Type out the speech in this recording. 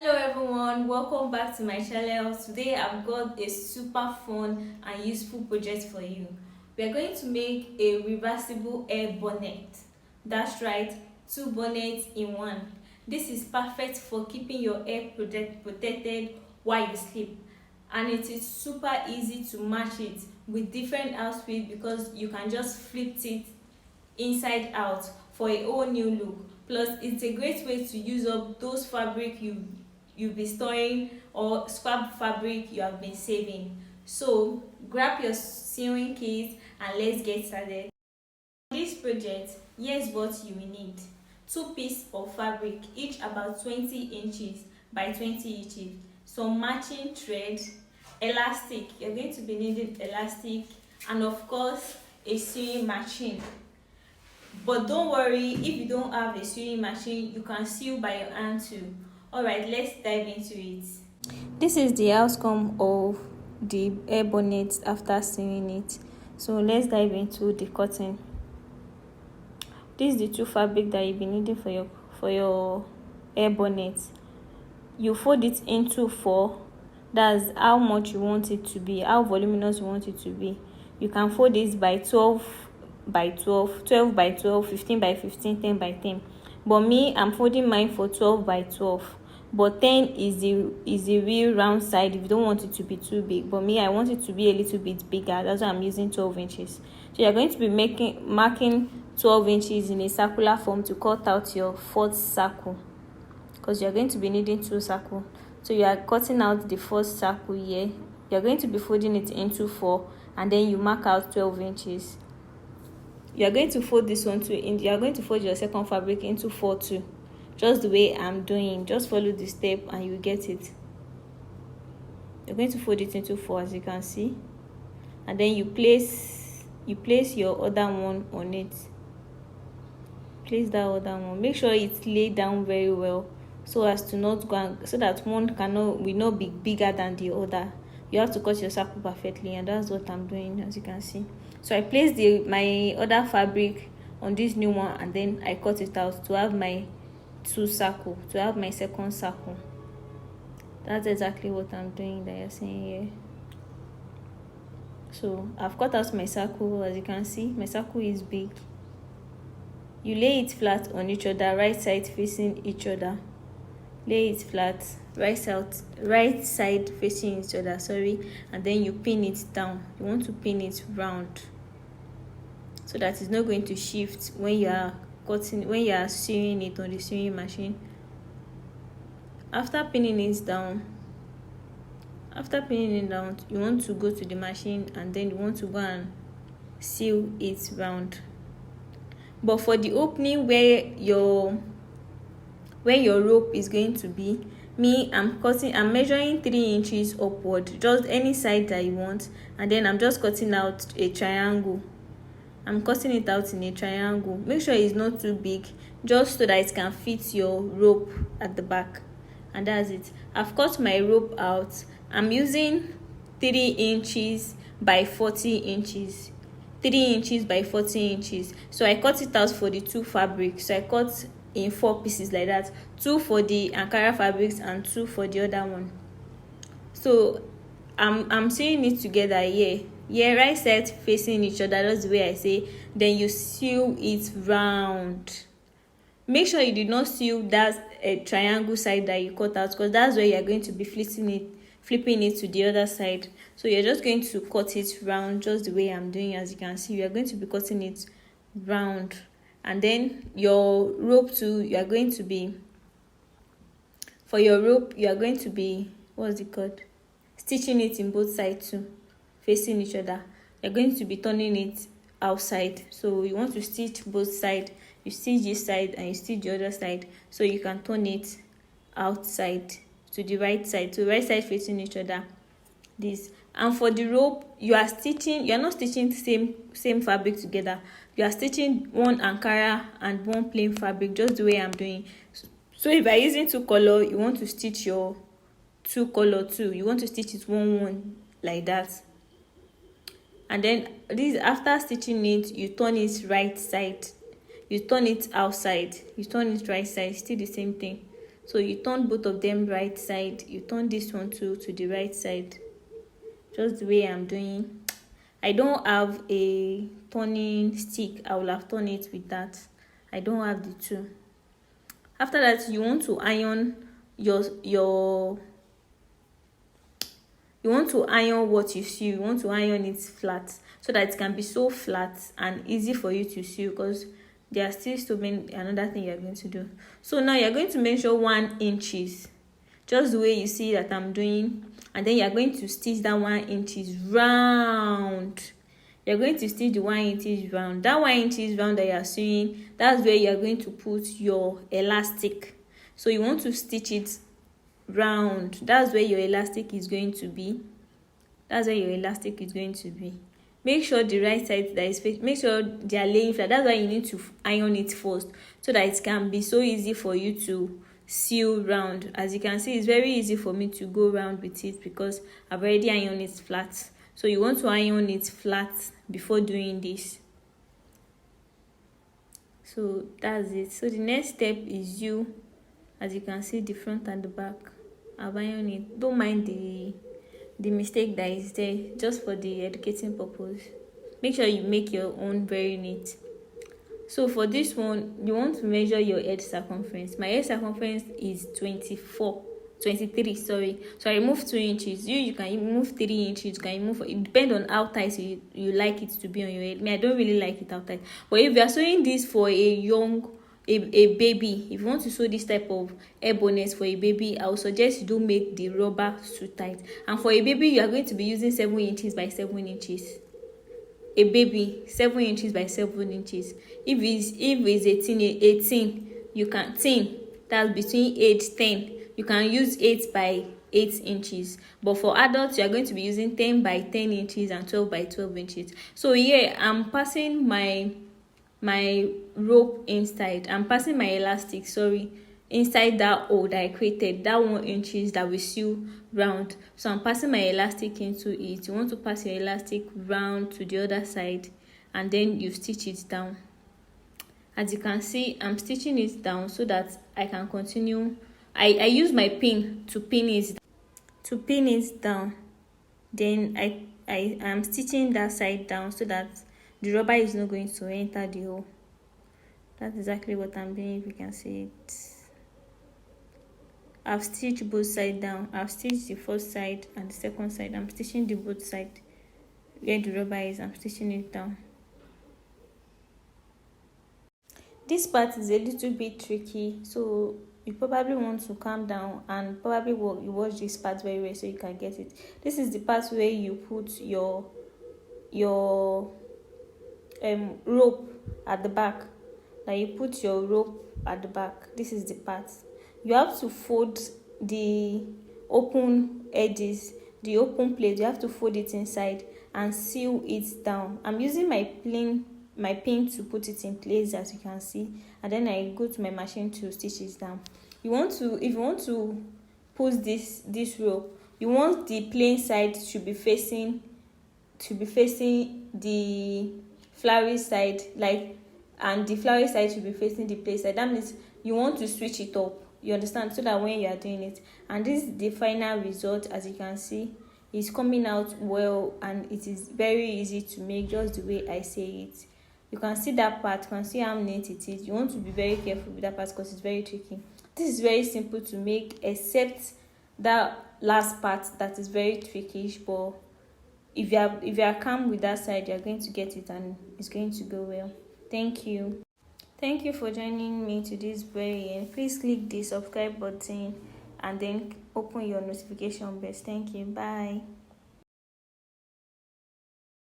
Hello everyone, welcome back to my channel. Today I've got a super fun and useful project for you. We are going to make a reversible hair bonnet. That's right, two bonnets in one. This is perfect for keeping your hair protected while you sleep, and it is super easy to match it with different outfits because you can just flip it inside out for a whole new look. Plus it's a great way to use up those fabric you've been storing or scrap fabric you have been saving. So grab your sewing kit and let's get started. For this project, here's what you will need: two pieces of fabric, each about 20 inches by 20 inches, some matching thread, elastic, you're going to be needing elastic, and of course a sewing machine. But don't worry, if you don't have a sewing machine, you can sew by your hand too. Alright, let's dive into it. This is the outcome of the hair bonnet after sewing it. So let's dive into the cutting. This is the two fabric that you'll be needing for your hair bonnet. You fold it into 4. That's how much you want it to be, how voluminous you want it to be. You can fold this by 12 by 12, 12 by 12, 15 by 15, 10 by 10. But me, I'm folding mine for 12 by 12. But 10 is the real round side if you don't want it to be too big. But me, I want it to be a little bit bigger. That's why I'm using 12 inches. So you're going to be marking 12 inches in a circular form to cut out your fourth circle, because you're going to be needing 2 circles. So you are cutting out the first circle here. You're going to be folding it into 4, and then you mark out 12 inches. You are going to fold this one too. You are going to fold your second fabric into 4 too, just the way I'm doing. Just follow the step and you get it. You're going to fold it into 4, as you can see, and then you place your other one on it. Place that other one. Make sure it's laid down very well, so as to not go so that one will not be bigger than the other. You have to cut your circle perfectly, and that's what I'm doing, as you can see. So I placed my other fabric on this new one, and then I cut it out to have my 2 circle, to have my second circle. That's exactly what I'm doing that you're seeing here. So I've cut out my circle. As you can see, my circle is big. You lay it flat on each other, right side facing each other. Lay it flat, right side facing each other, and then you pin it down. You want to pin it round so that it's not going to shift when you are sewing it on the sewing machine. After pinning it down, you want to go to the machine, and then you want to go and sew it round. But for the opening where your rope is going to be, I'm measuring 3 inches upward, just any side that you want, and then I'm just cutting out a triangle. I'm cutting it out in a triangle. Make sure it's not too big, just so that it can fit your rope at the back. And that's it. I've cut my rope out. I'm using 3 inches by 40 inches. 3 inches by 40 inches. So I cut it out for the 2 fabrics. So I cut in 4 pieces like that. 2 for the Ankara fabrics and 2 for the other one. So I'm sewing it together here. Here, right side facing each other. That's the way I say. Then you sew it round. Make sure you did not sew that triangle side that you cut out, because that's where you're going to be flipping it to the other side. So you're just going to cut it round, just the way I'm doing. As you can see, we are going to be cutting it round. And then your rope too, you are going to be what's it called, stitching it in both sides too, facing each other. You're going to be turning it outside, so you want to stitch both sides. You stitch this side and you stitch the other side, so you can turn it outside to the right side, so right side facing each other. This. And for the rope, you're not stitching the same fabric together. You are stitching one Ankara and one plain fabric, just the way I'm doing. So if you're using 2 color, you want to stitch your 2 color too. You want to stitch it one like that. And then after stitching it, you turn it right side, you turn it outside, you turn it right side, still the same thing. So you turn both of them right side, you turn this one too to the right side, just the way I'm doing. I don't have a turning stick. I will have turned it with that. I don't have the two. After that, you want to iron your you want to iron what you sew. You want to iron it flat so that it can be so flat and easy for you to sew, because there are still so many another thing you're going to do. So now you're going to measure 1 inches, just the way you see that I'm doing, and then you're going to stitch that 1 inches round. You're going to stitch the 1 inches round. That 1 inches round that you're sewing, that's where you're going to put your elastic. So you want to stitch it round. That's where your elastic is going to be. That's where your elastic is going to be. Make sure the right side that is, make sure they are laying flat. That's why you need to iron it first, so that it can be so easy for you to sew round. As you can see, it's very easy for me to go round with it because I've already ironed it flat. So you want to iron it flat before doing this. So that's it. So the next step is you, as you can see, the front and the back. I've ironed it. Don't mind the mistake that is there, just for the educating purpose. Make sure you make your own very neat. So for this one, you want to measure your head circumference. My head circumference is 23, sorry. So I remove 2 inches. You can remove 3 inches. You can remove, it depends on how tight you like it to be on your head. I don't really like it how tight. But if you are sewing this for a baby, if you want to sew this type of hair bonnet for a baby, I would suggest you don't make the rubber too tight. And for a baby, you are going to be using 7 inches by 7 inches. A baby, 7 inches by 7 inches. If it's 18, you can 10. That's between 8-10. You can use 8 by 8 inches. But for adults, you are going to be using 10 by 10 inches and 12 by 12 inches. So here, I'm passing my rope inside. I'm passing my elastic, inside that hole that I created, that 1 inches that we sew round. So I'm passing my elastic into it. You want to pass your elastic round to the other side, and then you stitch it down. As you can see, I'm stitching it down so that I can continue. I use my pin to pin it down. Then I am stitching that side down so that the rubber is not going to enter the hole. That's exactly what I'm doing, if you can see it. I've stitched both sides down. I've stitched the first side and the second side. I'm stitching the both sides. Where the rubber is, I'm stitching it down. This part is a little bit tricky, so you probably want to calm down and probably you watch this part very well so you can get it. This is the part where you put your rope at the back. Now you put your rope at the back. This is the part. You have to fold the open edges, the open plate. You have to fold it inside and sew it down. I'm using my pin to put it in place, as you can see, and then I go to my machine to stitch it down. If you want to put this rope, you want the plain side to be facing the flowery side, and the flowery side should be facing the plain side. That means you want to switch it up, you understand, so that when you are doing it, and this is the final result. As you can see, it's coming out well, and it is very easy to make, just the way I say it. You can see that part, you can see how neat it is. You want to be very careful with that part because it's very tricky. This is very simple to make, except that last part that is very tricky. But if you are calm with that side, you're going to get it and it's going to go well. Thank you for joining me to this very end. Please click the subscribe button and then open your notification bell. Thank you. Bye.